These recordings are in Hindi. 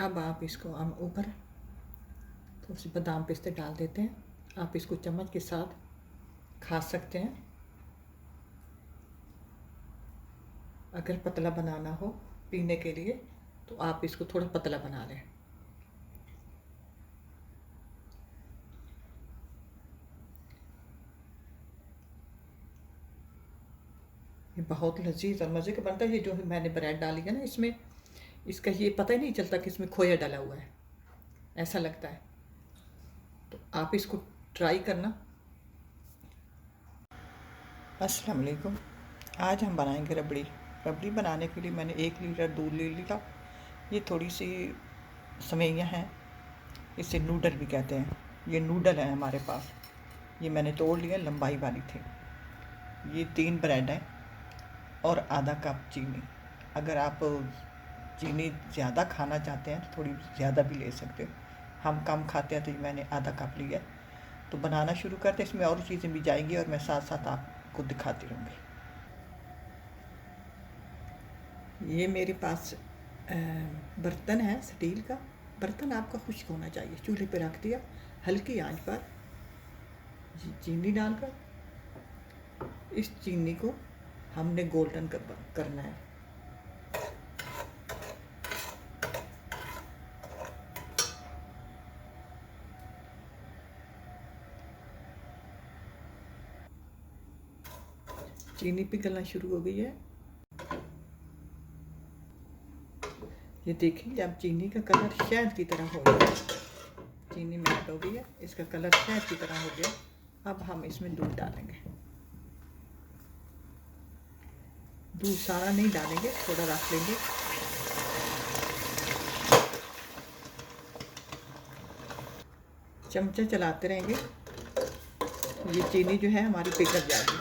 अब आप इसको हम ऊपर थोड़ी सी बादाम पिस्ते डाल देते हैं। आप इसको चम्मच के साथ खा सकते हैं। अगर पतला बनाना हो पीने के लिए तो आप इसको थोड़ा पतला बना लें। ये बहुत लजीज और मज़े का बनता है। ये जो मैंने ब्रेड डाली है ना, इसमें इसका ये पता ही नहीं चलता कि इसमें खोया डाला हुआ है, ऐसा लगता है। तो आप इसको ट्राई करना। अस्सलाम वालेकुम। आज हम बनाएंगे रबड़ी। रबड़ी बनाने के लिए मैंने 1 लीटर दूध ले लिया। ये थोड़ी सी सेवइयाँ हैं, इसे नूडल भी कहते हैं। ये नूडल है हमारे पास। ये मैंने तोड़ लिया, लंबाई वाली थी। ये 3 ब्रेड हैं और आधा कप चीनी। अगर आप चीनी ज़्यादा खाना चाहते हैं तो थोड़ी ज़्यादा भी ले सकते हो। हम कम खाते हैं तो मैंने आधा कप लिया। तो बनाना शुरू करते हैं। इसमें और चीज़ें भी जाएंगी और मैं साथ साथ आपको दिखाती रहूँगी। ये मेरे पास बर्तन है, स्टील का बर्तन। आपका खुश्क होना चाहिए। चूल्हे पे रख दिया, हल्की आंच पर चीनी डालकर इस चीनी को हमने गोल्डन करना है। चीनी पिघलना शुरू हो गई है। ये देखिए, जब चीनी का कलर शहद की तरह हो गया, चीनी मेल्ट हो गई है, इसका कलर शहद की तरह हो गया। अब हम इसमें दूध डालेंगे। दूध सारा नहीं डालेंगे, थोड़ा रख लेंगे। चमचा चलाते रहेंगे। ये चीनी जो है हमारी पिघल जाएगी।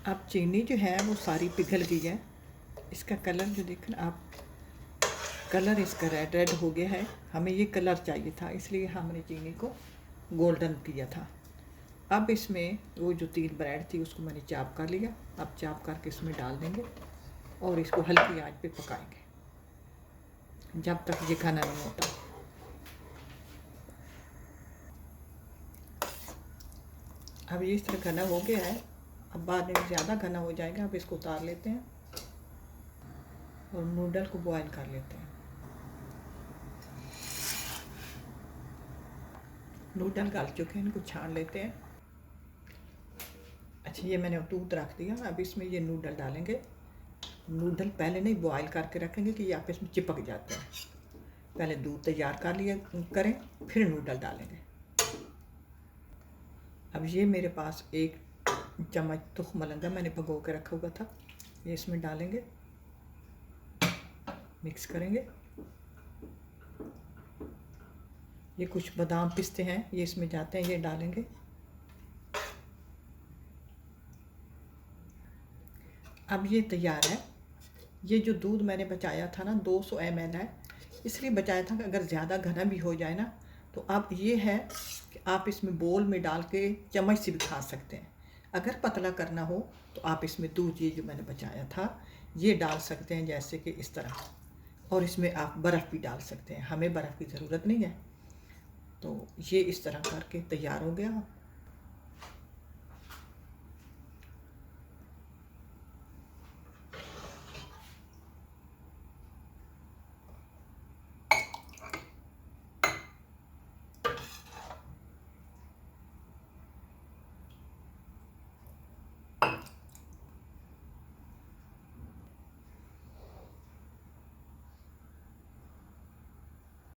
अब चीनी जो है वो सारी पिघल गई है। इसका कलर जो देखें आप, कलर इसका रेड रेड हो गया है। हमें ये कलर चाहिए था, इसलिए हमने चीनी को गोल्डन किया था। अब इसमें वो जो 3 ब्रेड थी उसको मैंने चाप कर लिया। अब चाप करके इसमें डाल देंगे और इसको हल्की आंच पे पकाएंगे जब तक ये घना नहीं होता। अब ये इस तरह घना हो गया है। अब बाद में ज़्यादा घना हो जाएगा। अब इसको उतार लेते हैं और नूडल को बॉयल कर लेते हैं। नूडल गल चुके हैं, इनको छान लेते हैं। अच्छा, ये मैंने दूध रख दिया। अब इसमें ये नूडल डालेंगे। नूडल पहले नहीं बॉयल करके रखेंगे कि ये आपस में चिपक जाते हैं। पहले दूध तैयार कर लिया करें, फिर नूडल डालेंगे। अब ये मेरे पास 1 चम्मच तुख मलंगा मैंने भिगो के रखा हुआ था, ये इसमें डालेंगे, मिक्स करेंगे। ये कुछ बादाम पिस्ते हैं, ये इसमें जाते हैं, ये डालेंगे। अब ये तैयार है। ये जो दूध मैंने बचाया था ना, 200 ml है, इसलिए बचाया था कि अगर ज़्यादा घना भी हो जाए ना तो अब ये है कि आप इसमें बोल में डाल के चम्मच से भी खा सकते हैं। अगर पतला करना हो तो आप इसमें दूध ये जो मैंने बचाया था ये डाल सकते हैं, जैसे कि इस तरह। और इसमें आप बर्फ़ भी डाल सकते हैं, हमें बर्फ़ की ज़रूरत नहीं है। तो ये इस तरह करके तैयार हो गया।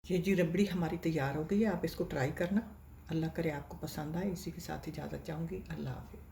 ये जी रबड़ी हमारी तैयार हो गई है। आप इसको ट्राई करना। अल्लाह करे आपको पसंद आए। इसी के साथ इजाज़त चाहूँगी। अल्लाह हाफ़िज़।